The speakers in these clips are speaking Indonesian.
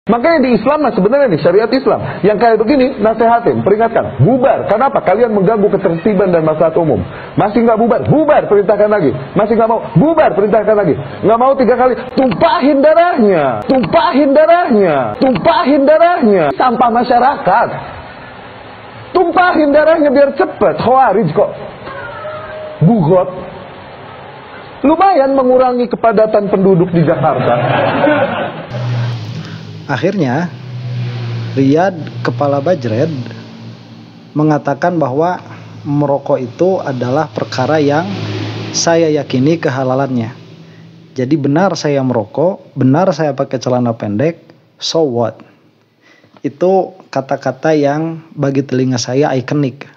Makanya di Islam sebenarnya nih, syariat Islam yang kayak begini, nasehatin, peringatkan, bubar. Kenapa? Kalian mengganggu ketertiban dan maslahat umum. Masih nggak bubar, bubar, perintahkan lagi. Masih nggak mau, bubar, perintahkan lagi. Nggak mau 3 kali, tumpahin darahnya, tumpahin darahnya, tumpahin darahnya. Sampah masyarakat, tumpahin darahnya biar cepet. Khawarij kok, bugot. Lumayan mengurangi kepadatan penduduk di Jakarta. Akhirnya Riyad Kepala Bajred mengatakan bahwa merokok itu adalah perkara yang saya yakini kehalalannya. Jadi benar saya merokok, benar saya pakai celana pendek, so what? Itu kata-kata yang bagi telinga saya ikonik,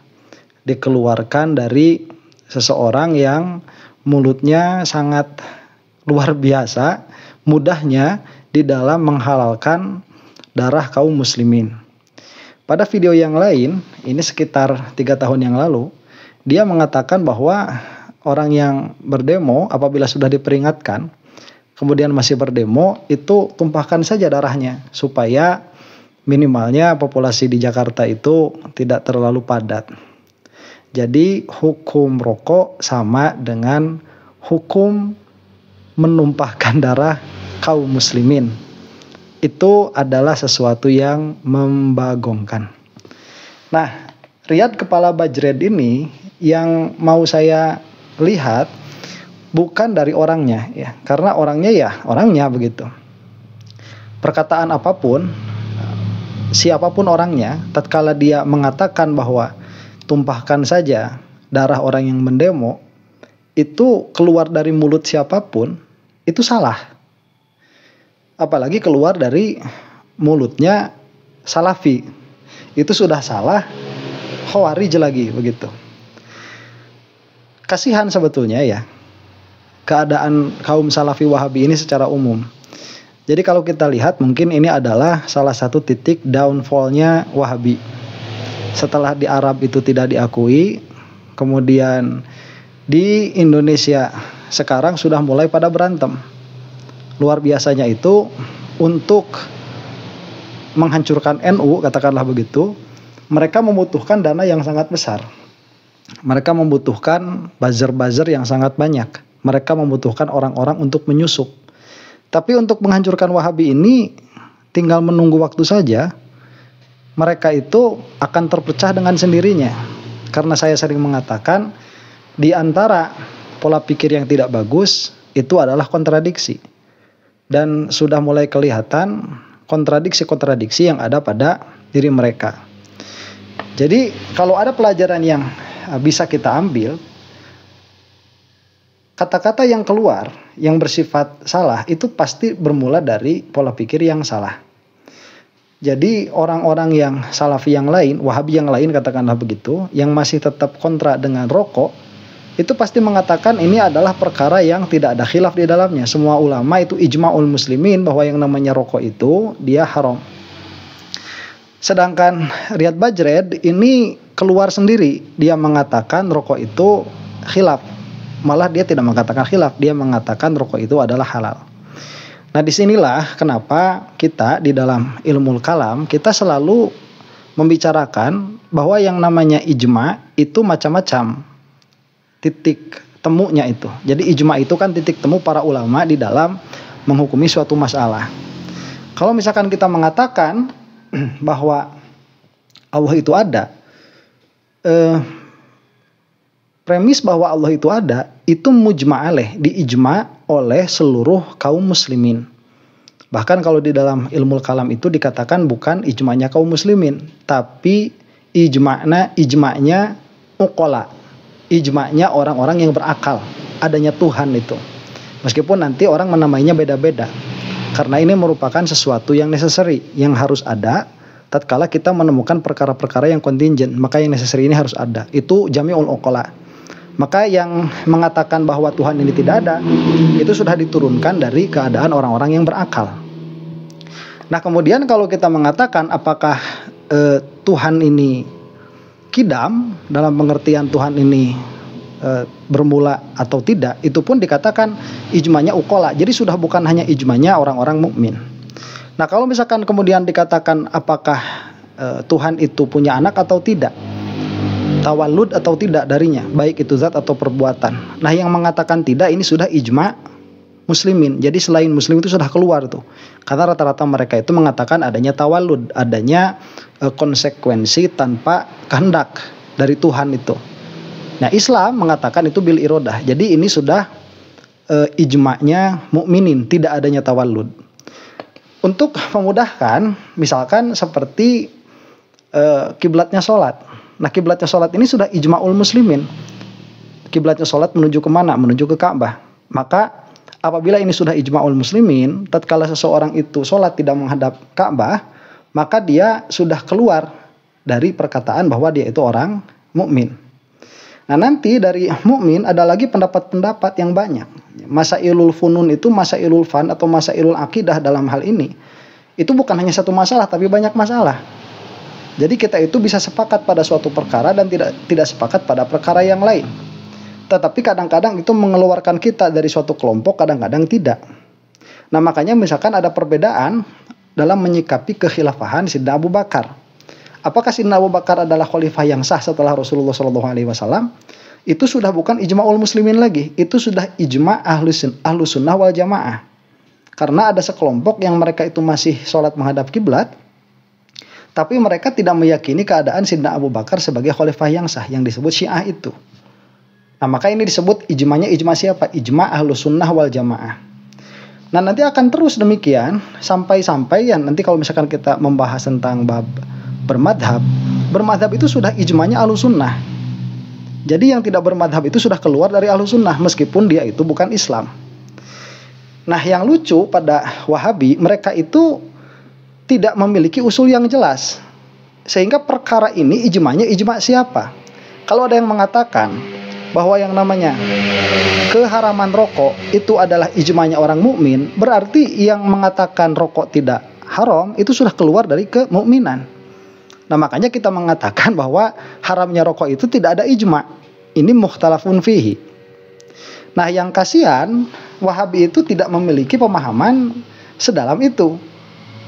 dikeluarkan dari seseorang yang mulutnya sangat luar biasa, mudahnya di dalam menghalalkan darah kaum muslimin. Pada video yang lain, ini sekitar 3 tahun yang lalu, dia mengatakan bahwa orang yang berdemo apabila sudah diperingatkan, kemudian masih berdemo, itu tumpahkan saja darahnya, supaya minimalnya populasi di Jakarta itu tidak terlalu padat. Jadi hukum rokok sama dengan hukum menumpahkan darah kaum muslimin. Itu adalah sesuatu yang membagongkan. Nah, Riyad Kepala Bajred ini yang mau saya lihat bukan dari orangnya ya, karena orangnya ya orangnya begitu. Perkataan apapun, siapapun orangnya, tatkala dia mengatakan bahwa tumpahkan saja darah orang yang mendemo, itu keluar dari mulut siapapun, itu salah. Apalagi keluar dari mulutnya Salafi, itu sudah salah. Khawarij lagi begitu. Kasihan sebetulnya ya keadaan kaum Salafi Wahabi ini secara umum. Jadi kalau kita lihat, mungkin ini adalah salah satu titik downfall-nya Wahabi. Setelah di Arab itu tidak diakui, kemudian di Indonesia sekarang sudah mulai pada berantem. Luar biasanya itu, untuk menghancurkan NU, katakanlah begitu, mereka membutuhkan dana yang sangat besar. Mereka membutuhkan buzzer-buzzer yang sangat banyak. Mereka membutuhkan orang-orang untuk menyusup. Tapi untuk menghancurkan Wahabi ini tinggal menunggu waktu saja. Mereka itu akan terpecah dengan sendirinya. Karena saya sering mengatakan, di antara pola pikir yang tidak bagus itu adalah kontradiksi. Dan sudah mulai kelihatan kontradiksi-kontradiksi yang ada pada diri mereka. Jadi kalau ada pelajaran yang bisa kita ambil, kata-kata yang keluar yang bersifat salah itu pasti bermula dari pola pikir yang salah. Jadi orang-orang yang Salafi yang lain, Wahabi yang lain katakanlah begitu, yang masih tetap kontra dengan rokok, itu pasti mengatakan ini adalah perkara yang tidak ada khilaf di dalamnya. Semua ulama itu ijma'ul muslimin bahwa yang namanya rokok itu dia haram. Sedangkan Riyad Bajred ini keluar sendiri, dia mengatakan rokok itu khilaf. Malah dia tidak mengatakan khilaf, dia mengatakan rokok itu adalah halal. Nah, disinilah kenapa kita di dalam ilmu kalam kita selalu membicarakan bahwa yang namanya ijma itu macam-macam titik temunya itu. Jadi ijma itu kan titik temu para ulama di dalam menghukumi suatu masalah. Kalau misalkan kita mengatakan bahwa Allah itu ada, premis bahwa Allah itu ada itu mujma' alaih, diijma' oleh seluruh kaum muslimin. Bahkan kalau di dalam ilmu kalam itu dikatakan bukan ijma'nya kaum muslimin, tapi ijma'nya uqala, ijma'nya orang-orang yang berakal, adanya Tuhan itu. Meskipun nanti orang menamainya beda-beda, karena ini merupakan sesuatu yang necessary, yang harus ada tatkala kita menemukan perkara-perkara yang contingent, maka yang necessary ini harus ada. Itu jami'ul uqala. Maka yang mengatakan bahwa Tuhan ini tidak ada, itu sudah diturunkan dari keadaan orang-orang yang berakal. Nah, kemudian kalau kita mengatakan apakah Tuhan ini kidam, dalam pengertian Tuhan ini bermula atau tidak, itu pun dikatakan ijma'nya uqala. Jadi sudah bukan hanya ijma'nya orang-orang mukmin. Nah, kalau misalkan kemudian dikatakan apakah Tuhan itu punya anak atau tidak, tawalud atau tidak darinya, baik itu zat atau perbuatan. Nah, yang mengatakan tidak ini sudah ijma muslimin. Jadi selain muslim itu sudah keluar tuh. Karena rata-rata mereka itu mengatakan adanya tawalud, adanya konsekuensi tanpa kehendak dari Tuhan itu. Nah, Islam mengatakan itu bil irodah. Jadi ini sudah ijma'nya mukminin, tidak adanya tawalud. Untuk memudahkan, misalkan seperti kiblatnya sholat. Nah, kiblatnya sholat ini sudah ijma'ul muslimin. Kiblatnya sholat menuju kemana? Menuju ke Ka'bah. Maka apabila ini sudah ijma'ul muslimin, tatkala seseorang itu sholat tidak menghadap Ka'bah, maka dia sudah keluar dari perkataan bahwa dia itu orang mukmin. Nah, nanti dari mukmin ada lagi pendapat-pendapat yang banyak. Masailul funun itu, masailul fan atau masailul akidah dalam hal ini, itu bukan hanya satu masalah tapi banyak masalah. Jadi kita itu bisa sepakat pada suatu perkara dan tidak sepakat pada perkara yang lain. Tetapi kadang-kadang itu mengeluarkan kita dari suatu kelompok, kadang-kadang tidak. Nah, makanya misalkan ada perbedaan dalam menyikapi kekhilafahan Sayyidina Abu Bakar. Apakah Sayyidina Abu Bakar adalah khalifah yang sah setelah Rasulullah SAW? Itu sudah bukan ijma'ul muslimin lagi. Itu sudah ijma' ahlu sunnah wal jamaah. Karena ada sekelompok yang mereka itu masih sholat menghadap kiblat, tapi mereka tidak meyakini keadaan Sayyidina Abu Bakar sebagai khalifah yang sah, yang disebut Syiah itu. Nah, maka ini disebut ijma'nya ijma' siapa? Ijma' ahlu sunnah wal jamaah. Nah, nanti akan terus demikian sampai-sampai ya nanti kalau misalkan kita membahas tentang bab bermadhab itu sudah ijma'nya ahlu sunnah. Jadi yang tidak bermadhab itu sudah keluar dari ahlu sunnah meskipun dia itu bukan Islam. Nah, yang lucu pada Wahabi, mereka itu tidak memiliki usul yang jelas. Sehingga perkara ini ijma'nya ijma' siapa? Kalau ada yang mengatakan bahwa yang namanya keharaman rokok itu adalah ijma'nya orang mukmin, berarti yang mengatakan rokok tidak haram itu sudah keluar dari kemukminan. Nah, makanya kita mengatakan bahwa haramnya rokok itu tidak ada ijma'. Ini mukhtalafun fihi. Nah, yang kasihan Wahabi itu tidak memiliki pemahaman sedalam itu.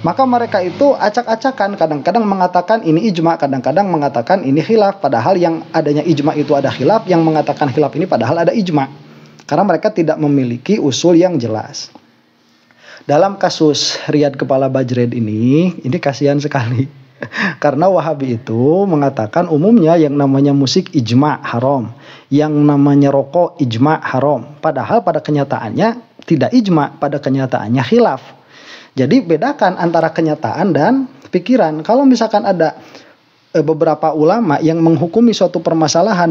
Maka mereka itu acak-acakan, kadang-kadang mengatakan ini ijma', kadang-kadang mengatakan ini khilaf, padahal yang adanya ijma' itu ada khilaf, yang mengatakan khilaf ini padahal ada ijma'. Karena mereka tidak memiliki usul yang jelas. Dalam kasus Riyad Kepala Bajred ini kasihan sekali. Karena Wahabi itu mengatakan umumnya yang namanya musik ijma' haram, yang namanya rokok ijma' haram. Padahal pada kenyataannya tidak ijma', pada kenyataannya khilaf. Jadi bedakan antara kenyataan dan pikiran. Kalau misalkan ada beberapa ulama yang menghukumi suatu permasalahan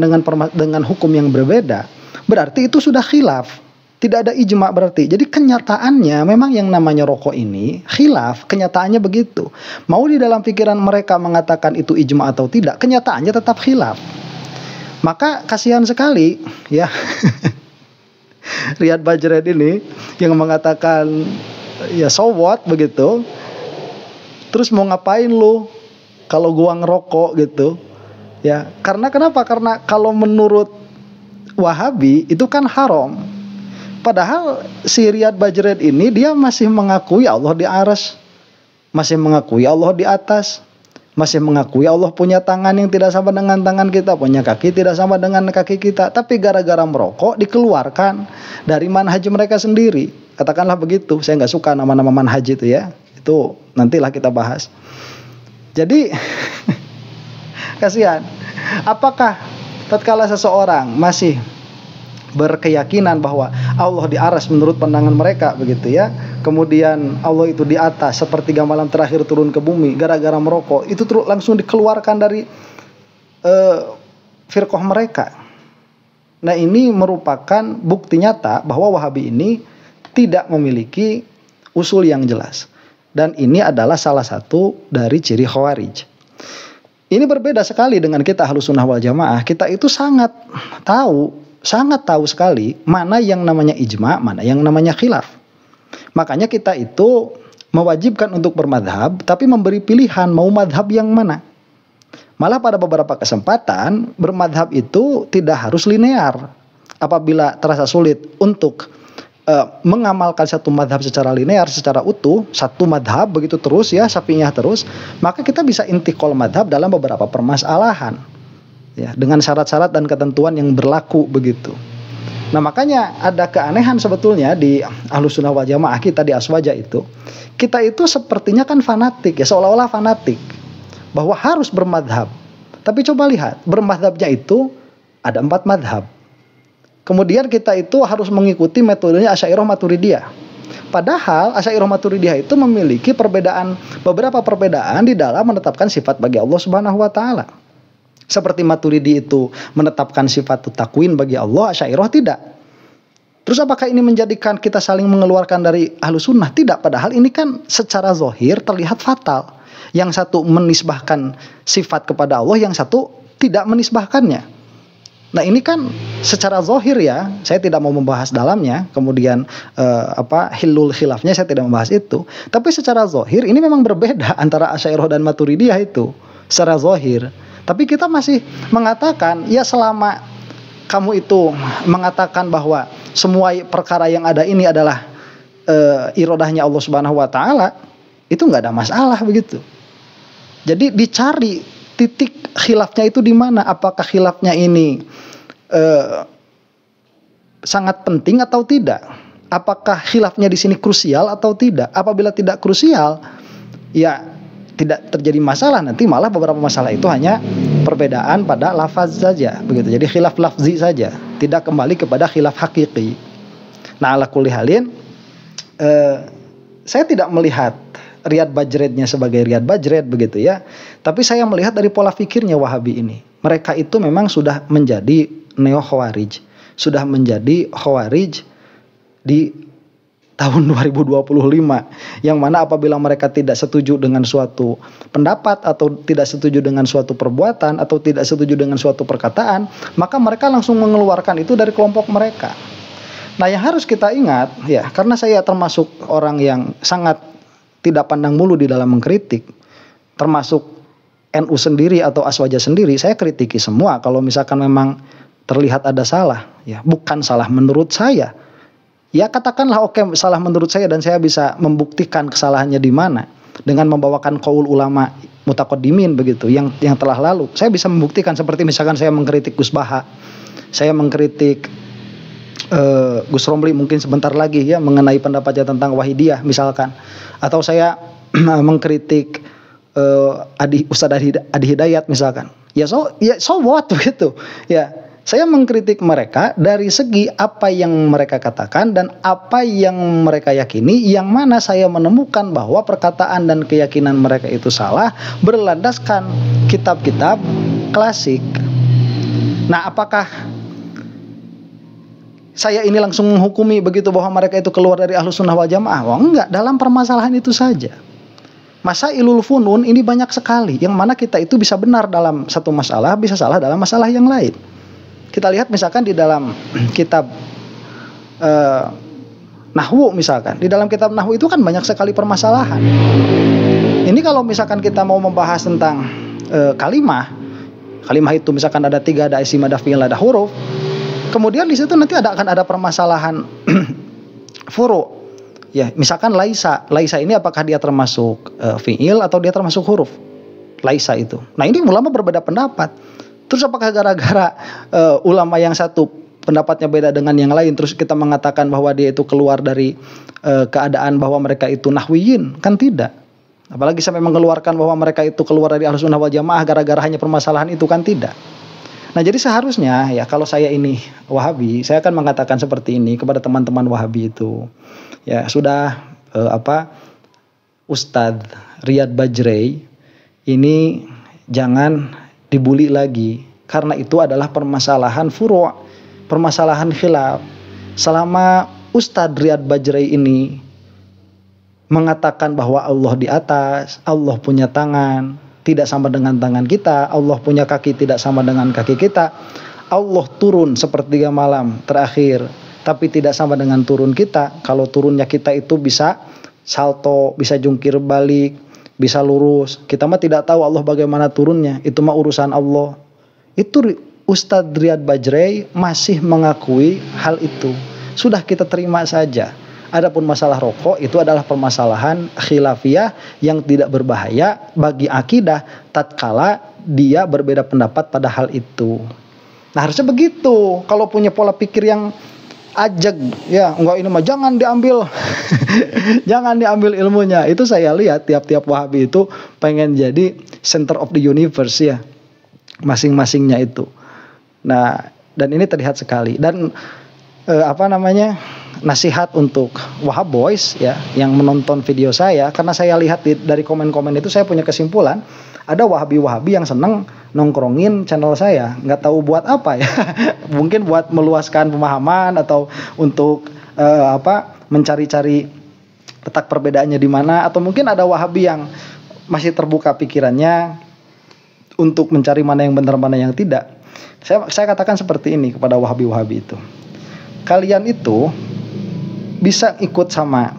dengan hukum yang berbeda, berarti itu sudah khilaf. Tidak ada ijma' berarti. Jadi kenyataannya memang yang namanya rokok ini khilaf, kenyataannya begitu. Mau di dalam pikiran mereka mengatakan itu ijma' atau tidak, kenyataannya tetap khilaf. Maka kasihan sekali ya Riyad Bajred ini yang mengatakan ya so what begitu. Terus mau ngapain lu kalau gua ngerokok gitu. Ya, karena kenapa? Karena kalau menurut Wahabi itu kan haram. Padahal si Riyad Bajred ini dia masih mengakui Allah di arsy, masih mengakui Allah di atas, masih mengakui Allah punya tangan yang tidak sama dengan tangan kita, punya kaki tidak sama dengan kaki kita. Tapi gara-gara merokok dikeluarkan dari manhaj mereka sendiri. Katakanlah begitu. Saya nggak suka nama-nama manhaj itu ya. Itu nantilah kita bahas. Jadi kasihan. Apakah tatkala seseorang masih berkeyakinan bahwa Allah di arsy menurut pandangan mereka begitu ya, kemudian Allah itu di atas sepertiga malam terakhir turun ke bumi, gara-gara merokok itu terus langsung dikeluarkan dari firqah mereka. Nah, ini merupakan bukti nyata bahwa Wahabi ini tidak memiliki usul yang jelas, dan ini adalah salah satu dari ciri Khawarij. Ini berbeda sekali dengan kita Ahlus Sunnah wal Jamaah. Kita itu sangat tahu sekali mana yang namanya ijma', mana yang namanya khilaf. Makanya kita itu mewajibkan untuk bermadhab, tapi memberi pilihan mau madhab yang mana. Malah pada beberapa kesempatan bermadhab itu tidak harus linear. Apabila terasa sulit untuk mengamalkan satu madhab secara linear, secara utuh, satu madhab begitu terus ya, Syafi'iyah terus, maka kita bisa intikal madhab dalam beberapa permasalahan ya, dengan syarat-syarat dan ketentuan yang berlaku begitu. Nah makanya ada keanehan sebetulnya di Ahlussunnah wal Jamaah kita di Aswaja itu, kita itu sepertinya kan fanatik ya, seolah-olah fanatik bahwa harus bermadhab. Tapi coba lihat, bermadhabnya itu ada 4 madhab. Kemudian kita itu harus mengikuti metodenya Asy'ariyah Maturidiyah. Padahal Asy'ariyah Maturidiyah itu memiliki beberapa perbedaan di dalam menetapkan sifat bagi Allah Subhanahu wa taala. Seperti Maturidi itu menetapkan sifat takwin bagi Allah, Asy'ariyah tidak. Terus apakah ini menjadikan kita saling mengeluarkan dari Ahlus Sunnah? Tidak, padahal ini kan secara zahir terlihat fatal. Yang satu menisbahkan sifat kepada Allah, yang satu tidak menisbahkannya. Nah ini kan secara zahir ya, saya tidak mau membahas dalamnya, kemudian hilul khilafnya saya tidak membahas itu. Tapi secara zahir ini memang berbeda antara Asy'ariyah dan Maturidiyah itu, secara zahir. Tapi kita masih mengatakan, ya selama kamu itu mengatakan bahwa semua perkara yang ada ini adalah iradahnya Allah Subhanahu wa taala, itu nggak ada masalah begitu. Jadi dicari titik khilafnya itu di mana? Apakah khilafnya ini sangat penting atau tidak? Apakah khilafnya di sini krusial atau tidak? Apabila tidak krusial, ya tidak terjadi masalah. Nanti malah beberapa masalah itu hanya perbedaan pada lafaz saja, begitu. Jadi khilaf lafzi saja, tidak kembali kepada khilaf hakiki. Nah, ala kulli halin, saya tidak melihat Riyad Bajrednya sebagai Riyad Bajred begitu ya. Tapi saya melihat dari pola pikirnya Wahabi ini. Mereka itu memang sudah menjadi neo-Khawarij. Sudah menjadi Khawarij di tahun 2025. Yang mana apabila mereka tidak setuju dengan suatu pendapat, atau tidak setuju dengan suatu perbuatan, atau tidak setuju dengan suatu perkataan, maka mereka langsung mengeluarkan itu dari kelompok mereka. Nah yang harus kita ingat ya, karena saya termasuk orang yang sangat tidak pandang bulu di dalam mengkritik, termasuk NU sendiri atau Aswaja sendiri, saya kritiki semua kalau misalkan memang terlihat ada salah, ya bukan salah menurut saya, ya katakanlah oke, salah menurut saya dan saya bisa membuktikan kesalahannya di mana dengan membawakan qaul ulama mutaqaddimin begitu yang telah lalu. Saya bisa membuktikan, seperti misalkan saya mengkritik Gus Baha, saya mengkritik Gus Romli mungkin sebentar lagi ya mengenai pendapatnya tentang Wahidiyah misalkan, atau saya mengkritik Ustadz Adi Hidayat misalkan, ya so what begitu ya. Saya mengkritik mereka dari segi apa yang mereka katakan dan apa yang mereka yakini, yang mana saya menemukan bahwa perkataan dan keyakinan mereka itu salah berlandaskan kitab-kitab klasik. Nah, apakah saya ini langsung menghukumi begitu bahwa mereka itu keluar dari Ahlus Sunnah wal Jamaah? Wah, enggak, dalam permasalahan itu saja. Masailul funun ini banyak sekali, yang mana kita itu bisa benar dalam satu masalah, bisa salah dalam masalah yang lain. Kita lihat misalkan di dalam kitab Nahwu misalkan, di dalam kitab Nahwu itu kan banyak sekali permasalahan. Ini kalau misalkan kita mau membahas tentang kalimah itu misalkan ada 3, ada isim, ada fi'il, ada huruf. Kemudian di situ nanti akan ada permasalahan furu. Ya, misalkan laisa ini apakah dia termasuk fi'il atau dia termasuk huruf? Laisa itu. Nah, ini ulama berbeda pendapat. Terus apakah gara-gara ulama yang satu pendapatnya beda dengan yang lain, terus kita mengatakan bahwa dia itu keluar dari keadaan bahwa mereka itu nahwiyin? Kan tidak. Apalagi sampai mengeluarkan bahwa mereka itu keluar dari Ahlus Sunnah wal Jamaah gara-gara hanya permasalahan itu, kan tidak. Nah, jadi seharusnya ya kalau saya ini Wahabi, saya akan mengatakan seperti ini kepada teman-teman Wahabi itu. Ya, sudah Ustadz Riyad Bajrey ini jangan dibuli lagi, karena itu adalah permasalahan furu', permasalahan khilaf. Selama Ustadz Riyad Bajrey ini mengatakan bahwa Allah di atas, Allah punya tangan, tidak sama dengan tangan kita, Allah punya kaki, tidak sama dengan kaki kita, Allah turun sepertiga malam terakhir, tapi tidak sama dengan turun kita. Kalau turunnya kita itu bisa salto, bisa jungkir balik, bisa lurus. Kita mah tidak tahu Allah bagaimana turunnya, itu mah urusan Allah. Itu Ustadz Riyad Bajrey masih mengakui hal itu. sudah kita terima saja. Adapun masalah rokok itu adalah permasalahan khilafiyah yang tidak berbahaya bagi akidah tatkala dia berbeda pendapat pada hal itu. Nah, harusnya begitu. Kalau punya pola pikir yang ajeg, ya enggak, ini mah jangan diambil. Jangan diambil ilmunya. Itu saya lihat tiap-tiap Wahabi itu pengen jadi center of the universe ya. Masing-masingnya itu. Nah, dan ini terlihat sekali. Dan nasihat untuk Wahab Boys ya yang menonton video saya, karena saya lihat dari komen-komen itu saya punya kesimpulan ada Wahabi-Wahabi yang seneng nongkrongin channel saya, nggak tahu buat apa ya. Mungkin buat meluaskan pemahaman atau untuk mencari-cari letak perbedaannya di mana, atau mungkin ada Wahabi yang masih terbuka pikirannya untuk mencari mana yang benar mana yang tidak. Saya katakan seperti ini kepada Wahabi-Wahabi itu. Kalian itu bisa ikut sama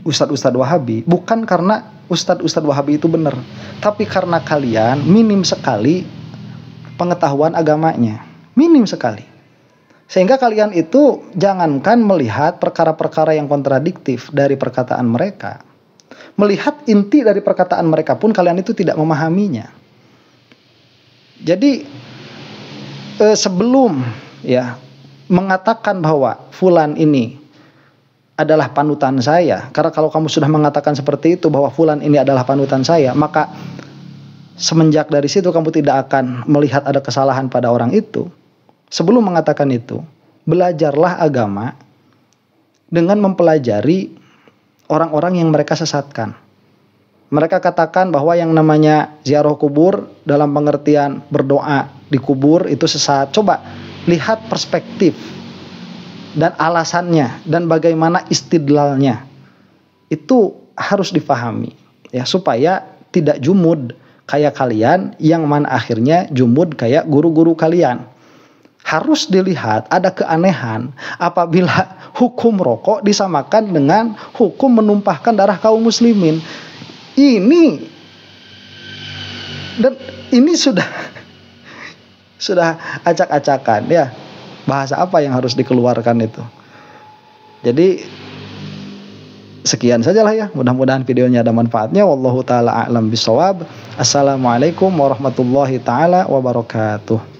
ustadz-ustadz Wahabi bukan karena ustadz-ustadz Wahabi itu benar, tapi karena kalian minim sekali pengetahuan agamanya, minim sekali. Sehingga kalian itu jangankan melihat perkara-perkara yang kontradiktif dari perkataan mereka, melihat inti dari perkataan mereka pun kalian itu tidak memahaminya. Jadi sebelum ya mengatakan bahwa fulan ini adalah panutan saya, karena kalau kamu sudah mengatakan seperti itu bahwa fulan ini adalah panutan saya, maka semenjak dari situ kamu tidak akan melihat ada kesalahan pada orang itu. Sebelum mengatakan itu, belajarlah agama dengan mempelajari orang-orang yang mereka sesatkan. Mereka katakan bahwa yang namanya ziarah kubur dalam pengertian berdoa di kubur itu sesat. Coba lihat perspektif dan alasannya dan bagaimana istidlalnya. Itu harus difahami ya, supaya tidak jumud kayak kalian yang mana akhirnya jumud kayak guru-guru kalian. Harus dilihat ada keanehan apabila hukum rokok disamakan dengan hukum menumpahkan darah kaum muslimin. Ini sudah acak-acakan ya. Bahasa apa yang harus dikeluarkan itu. Jadi sekian sajalah ya. Mudah-mudahan videonya ada manfaatnya. Wallahu taala a'lam bishawab. Assalamualaikum warahmatullahi taala wabarakatuh.